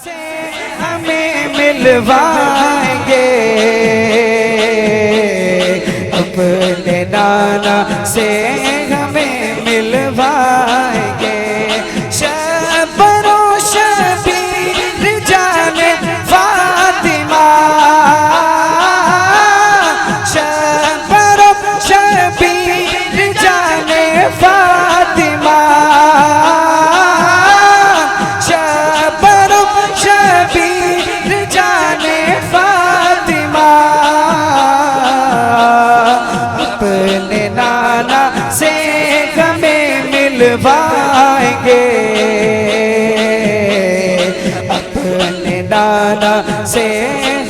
سے ہمیں ملوائیں گے، اپنے نانا سے ہمیں ملوائیں گے، شبر و شبیر جان فاطمہ، شبر و شبیر جان فاطمہ، شبر و شبیر جان فاطمہ، اپنے نانا سے ہمیں ملوائیں گے، اپنے نانا سے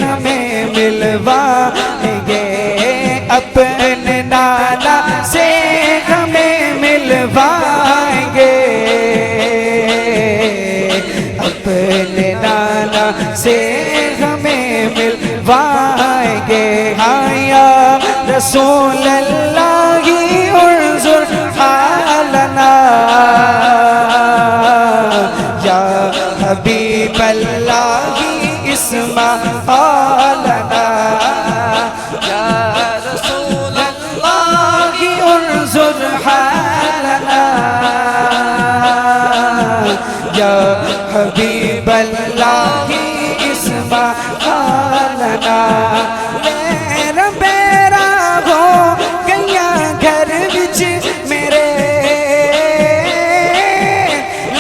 ہمیں ملوائیں گے، اپنے نانا سے ہمیں ملوائیں گے، اپنے نانا سے ہمیں ملوائیں گے، ہاں یا رسول اللہ انظر حالنا، یا حبیب اللہ اسمع حالنا، یا رسول اللہ انظر حالنا، یا حبیب اللہ اسمع حالنا، میرا بیرا ہو گیا گھر وچ میرے،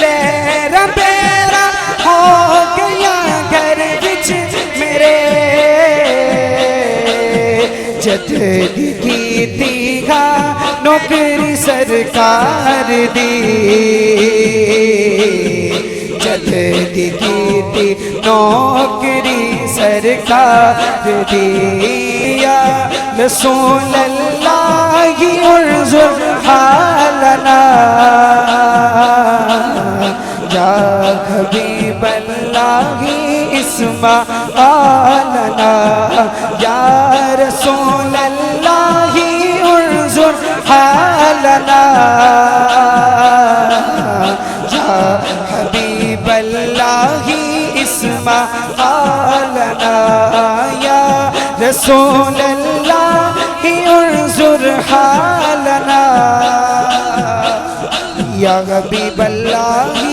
میرا بیرا ہو گیا گھر وچ میرے، جد کیتی گا نوکری سرکار دی، جد کیتی نوکری سرکار دی، یا رسول اللہ انظر حالنا، یا حبیب اللہ اسمع حالنا، یا رسول اللہ انظر حالنا، یا حبیب اللہ اسمع حالنا، یا رسول اللہ انظر حالنا، یا حبیب اللہ